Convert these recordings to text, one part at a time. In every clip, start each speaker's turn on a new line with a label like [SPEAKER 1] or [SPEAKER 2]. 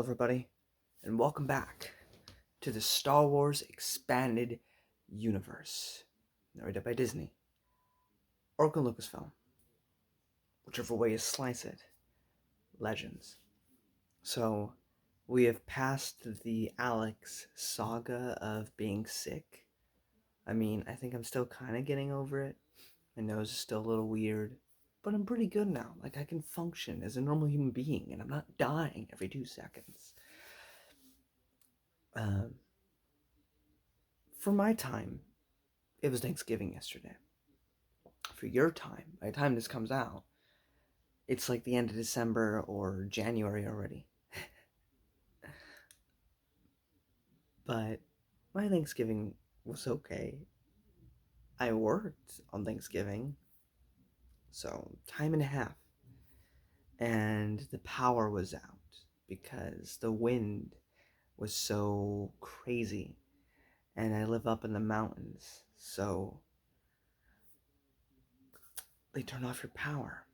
[SPEAKER 1] everybody, and welcome back to the Star Wars Expanded Universe, narrated by Disney, or Lucasfilm, whichever way you slice it. Legends. So, we have passed the Alex saga of being sick. I think I'm still kind of getting over it. My nose is still a little weird, but I'm pretty good now. Like, I can function as a normal human being, and I'm not dying every 2 seconds. For my time, it was Thanksgiving yesterday. For your time, by the time this comes out, it's like the end of December or January already. But my Thanksgiving was okay. I worked on Thanksgiving, so time and a half. And the power was out because the wind was so crazy. And I live up in the mountains, so they turn off your power.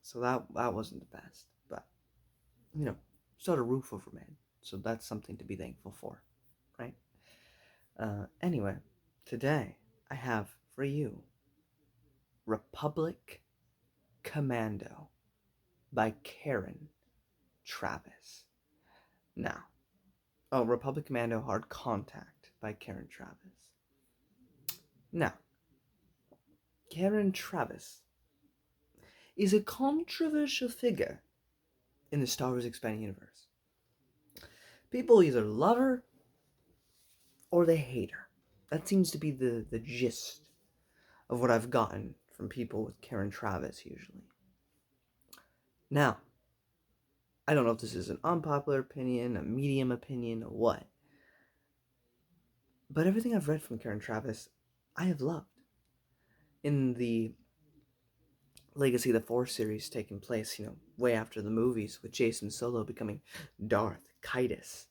[SPEAKER 1] So that wasn't the best, but still had a roof over my head, so that's something to be thankful for, right? Anyway, today I have for you Republic Commando by Karen Travis. Republic Commando Hard Contact by Karen Travis. Now, Karen Travis is a controversial figure in the Star Wars Expanded Universe. People either love her or they hate her. That seems to be the gist of what I've gotten from people with Karen Travis usually. Now, I don't know if this is an unpopular opinion, a medium opinion, or what, but everything I've read from Karen Travis, I have loved. In the Legacy of the Force series taking place, way after the movies, with Jason Solo becoming Darth Kaitis,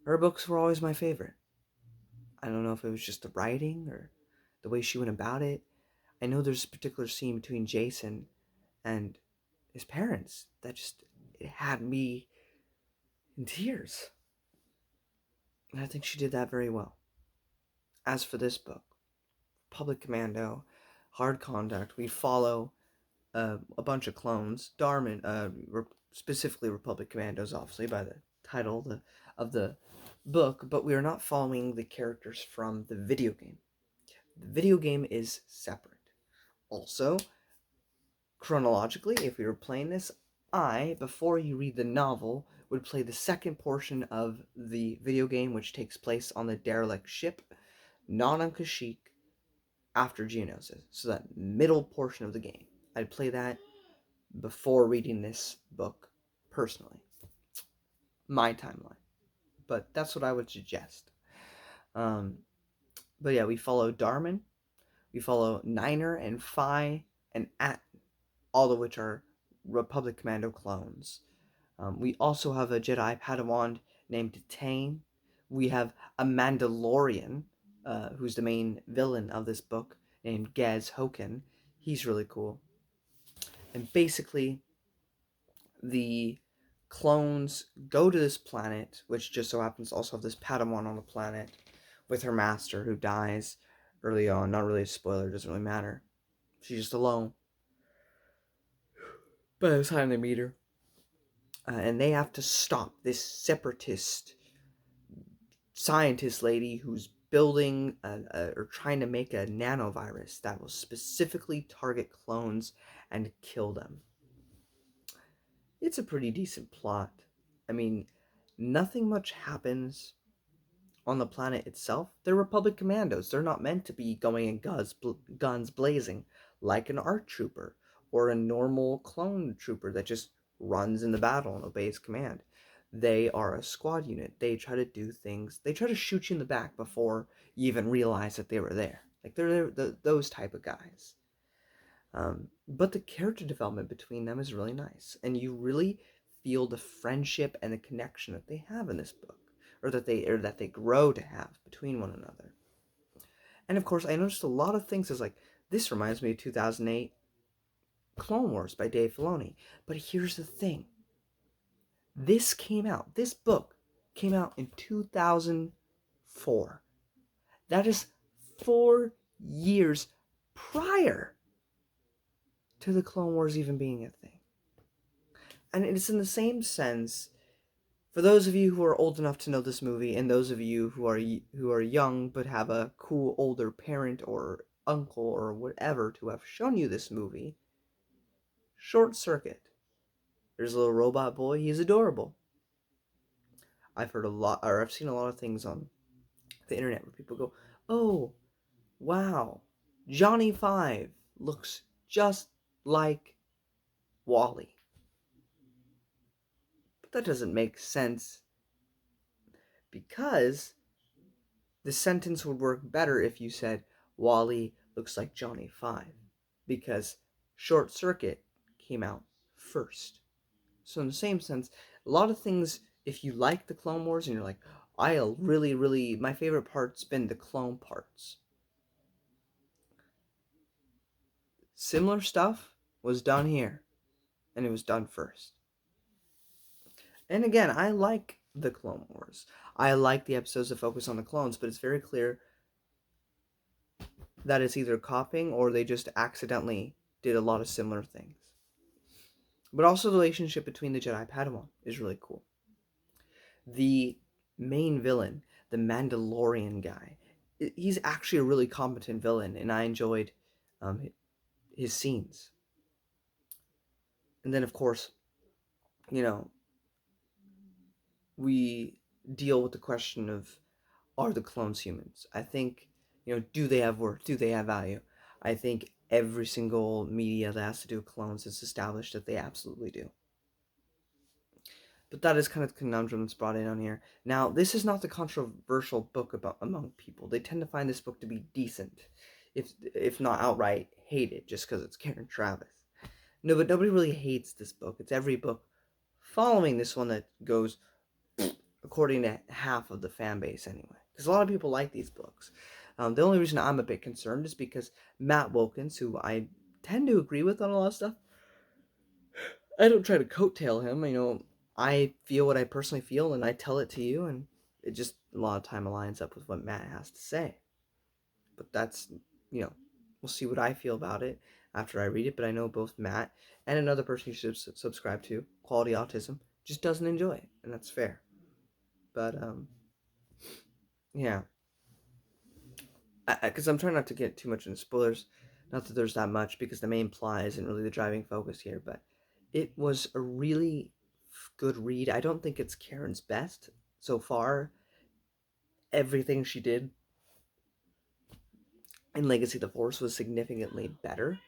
[SPEAKER 1] her books were always my favorite. I don't know if it was just the writing or the way she went about it. I know there's a particular scene between Jason and his parents that it had me in tears. And I think she did that very well. As for this book, Public Commando, Hard Contact, we follow a bunch of clones. Specifically Republic Commandos, obviously, by the title of the book, but we are not following the characters from the video game. The video game is separate. Also, chronologically, if we were playing this, before you read the novel, would play the second portion of the video game, which takes place on the derelict ship, not on Kashyyyk, after Geonosis. So that middle portion of the game. I'd play that before reading this book, personally. My timeline. But that's what I would suggest. But yeah, we follow Darman, we follow Niner and Phi and At, all of which are Republic Commando clones. We also have a Jedi Padawan named Tane. We have a Mandalorian, who's the main villain of this book, named Gaz Hoken. He's really cool. And basically, the clones go to this planet, which just so happens to also have this Padawan on the planet, with her master, who dies early on. Not really a spoiler, doesn't really matter. She's just alone. By the time they meet her. And they have to stop this separatist scientist lady who's building or trying to make a nanovirus that will specifically target clones and kill them. It's a pretty decent plot. Nothing much happens on the planet itself. They're Republic Commandos. They're not meant to be going in guns blazing like an ARC trooper or a normal clone trooper that just runs in the battle and obeys command. They are a squad unit. They try to do things. They try to shoot you in the back before you even realize that they were there. Like, they're those type of guys. But the character development between them is really nice. And you really feel the friendship and the connection that they have in this book. Or that they grow to have between one another. And of course, I noticed a lot of things as like, this reminds me of 2008 Clone Wars by Dave Filoni. But here's the thing. This book came out in 2004. That is 4 years prior to the Clone Wars even being a thing. And it's in the same sense, for those of you who are old enough to know this movie, and those of you who are young but have a cool older parent or uncle or whatever to have shown you this movie, Short Circuit. There's a little robot boy. He's adorable. I've seen a lot of things on the internet where people go, "Oh, wow, Johnny Five looks just like Wally." But that doesn't make sense, because the sentence would work better if you said Wally looks like Johnny Five, because Short Circuit came out first. So in the same sense, a lot of things, if you like the Clone Wars and you're like, my favorite part's been the clone parts. Similar stuff was done here, and it was done first. And again, I like the Clone Wars. I like the episodes that focus on the clones, but it's very clear that it's either copying or they just accidentally did a lot of similar things. But also the relationship between the Jedi Padawan is really cool. The main villain, the Mandalorian guy, he's actually a really competent villain, and I enjoyed his scenes. And then, of course, you know, we deal with the question of, are the clones humans? I think, do they have worth? Do they have value? I think every single media that has to do with clones has established that they absolutely do. But that is kind of the conundrum that's brought in on here. Now, this is not the controversial book among people. They tend to find this book to be decent, if not outright hate it, just because it's Karen Travis. No, but nobody really hates this book. It's every book following this one that goes according to half of the fan base anyway. Because a lot of people like these books. The only reason I'm a bit concerned is because Matt Wilkins, who I tend to agree with on a lot of stuff, I don't try to coattail him. I feel what I personally feel, and I tell it to you, and it just a lot of time aligns up with what Matt has to say. But that's, we'll see what I feel about it after I read it. But I know both Matt and another person you should subscribe to, Quality Autism, just doesn't enjoy it, and that's fair. But yeah, because I'm trying not to get too much into spoilers. Not that there's that much, because the main plot isn't really the driving focus here. But it was a really good read. I don't think it's Karen's best so far. Everything she did in Legacy of the Force was significantly better.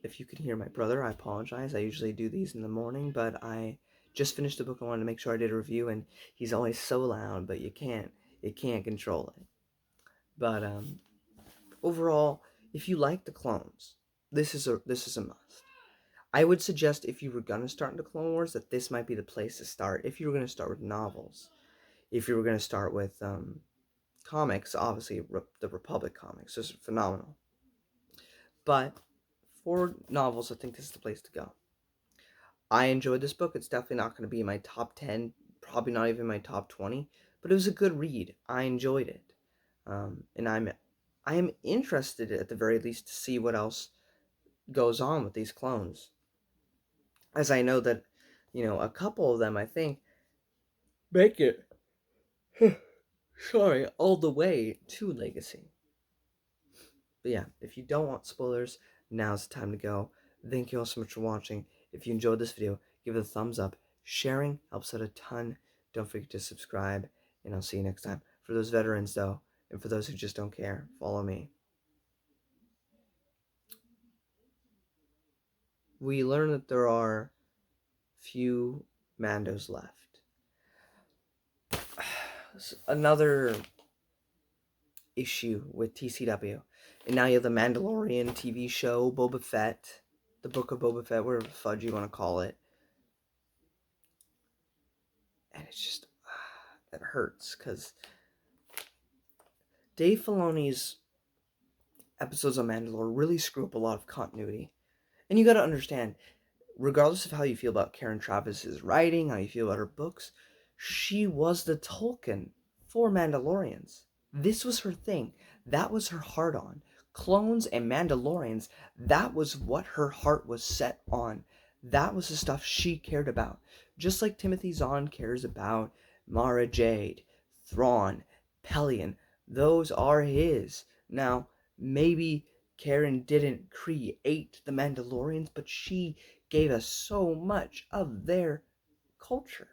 [SPEAKER 1] If you could hear my brother, I apologize. I usually do these in the morning, but I just finished the book. I wanted to make sure I did a review, and he's always so loud, but you can't control it. But overall, if you like the clones, this is a must. I would suggest, if you were gonna start into Clone Wars, that this might be the place to start. If you were gonna start with novels, if you were gonna start with comics, obviously the Republic comics is phenomenal. But for novels, I think this is the place to go. I enjoyed this book. It's definitely not going to be in my top 10, probably not even my top 20, but it was a good read. I enjoyed it. And I am interested, at the very least, to see what else goes on with these clones. As I know that, a couple of them, I think, make it, sorry, all the way to Legacy. But yeah, if you don't want spoilers, now's the time to go. Thank you all so much for watching. If you enjoyed this video, give it a thumbs up. Sharing helps out a ton. Don't forget to subscribe, and I'll see you next time. For those veterans, though, and for those who just don't care, follow me. We learn that there are few Mandos left. Another issue with TCW. And now you have the Mandalorian TV show, Boba Fett, the Book of Boba Fett, whatever the fudge you want to call it. And it's just, it hurts, because Dave Filoni's episodes of Mandalore really screw up a lot of continuity. And you gotta understand, regardless of how you feel about Karen Travis's writing, how you feel about her books, she was the Tolkien for Mandalorians. This was her thing. That was her heart on. Clones and Mandalorians, that was what her heart was set on. That was the stuff she cared about. Just like Timothy Zahn cares about Mara Jade, Thrawn, Pelion. Those are his. Now, maybe Karen didn't create the Mandalorians, but she gave us so much of their culture.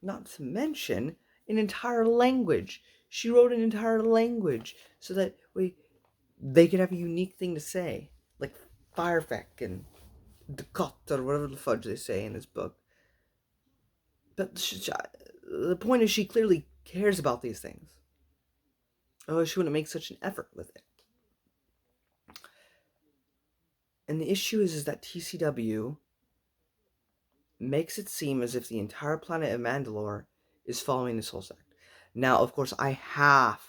[SPEAKER 1] Not to mention an entire language. She wrote an entire language so that they could have a unique thing to say, like Firefeck and Decot or whatever the fudge they say in this book. But the point is, she clearly cares about these things. Oh, she wouldn't make such an effort with it. And the issue is that TCW makes it seem as if the entire planet of Mandalore is following this whole sect. Now, of course, I have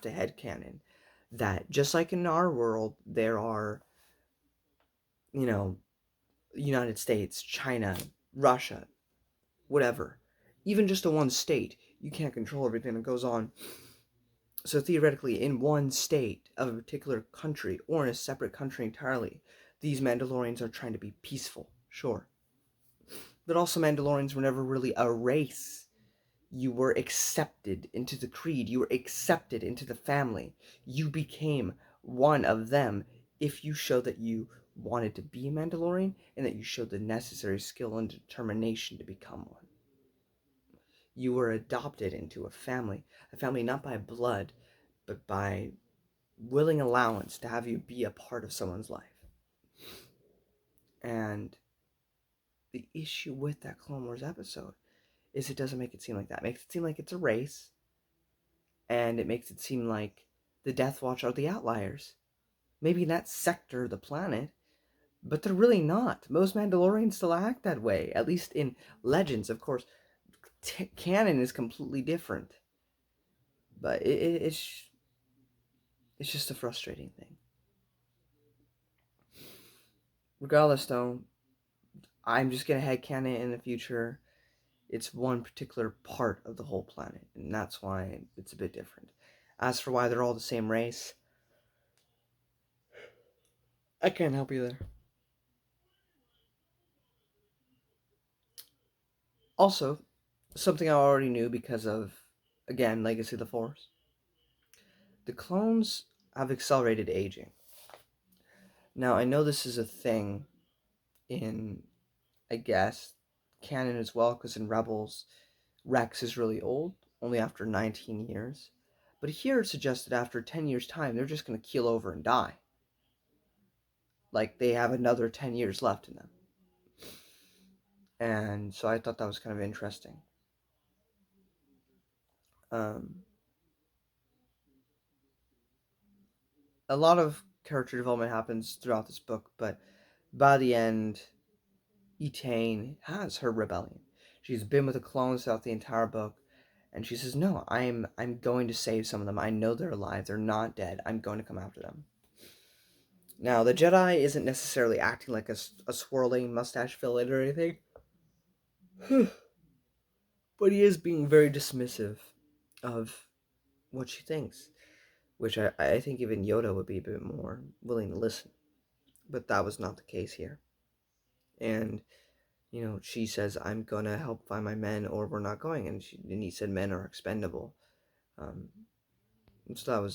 [SPEAKER 1] to headcanon that just like in our world, there are, United States, China, Russia, whatever. Even just in one state, you can't control everything that goes on. So theoretically, in one state of a particular country, or in a separate country entirely, these Mandalorians are trying to be peaceful, sure. But also Mandalorians were never really a race. You were accepted into the creed. You were accepted into the family. You became one of them if you showed that you wanted to be a Mandalorian and that you showed the necessary skill and determination to become one. You were adopted into a family not by blood, but by willing allowance to have you be a part of someone's life. And the issue with that Clone Wars episode is it doesn't make it seem like that. It makes it seem like it's a race, and it makes it seem like the Death Watch are the outliers. Maybe in that sector of the planet, but they're really not. Most Mandalorians still act that way, at least in Legends. Of course, canon is completely different, but it's just a frustrating thing. Regardless, though, I'm just gonna headcanon in the future. It's one particular part of the whole planet, and that's why it's a bit different. As for why they're all the same race, I can't help you there. Also, something I already knew because of, again, Legacy of the Force. The clones have accelerated aging. Now, I know this is a thing in, I guess, canon as well, because in Rebels, Rex is really old, only after 19 years. But here it suggests that after 10 years' time, they're just going to keel over and die. Like they have another 10 years left in them. And so I thought that was kind of interesting. A lot of character development happens throughout this book, but by the end, Etain has her rebellion. She's been with the clones throughout the entire book, and she says, "No, I'm going to save some of them. I know they're alive. They're not dead. I'm going to come after them." Now, the Jedi isn't necessarily acting like a swirling mustache villain or anything, but he is being very dismissive of what she thinks, which I think even Yoda would be a bit more willing to listen. But that was not the case here. And, she says, "I'm going to help find my men or we're not going." And he said men are expendable. So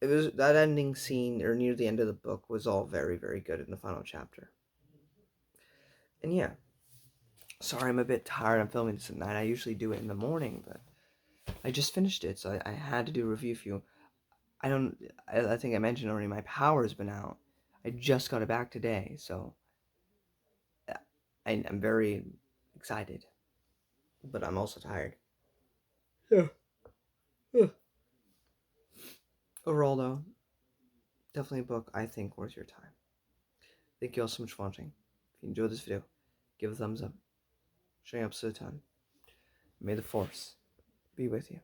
[SPEAKER 1] that ending scene, or near the end of the book, was all very, very good in the final chapter. And yeah, sorry I'm a bit tired. I'm filming this at night. I usually do it in the morning, but I just finished it, so I had to do a review for you. I think I mentioned already, my power's been out. I just got it back today, so I'm very excited, but I'm also tired. Yeah. Overall, though, definitely a book I think worth your time. Thank you all so much for watching. If you enjoyed this video, give a thumbs up. Showing up to the ton. May the Force be with you.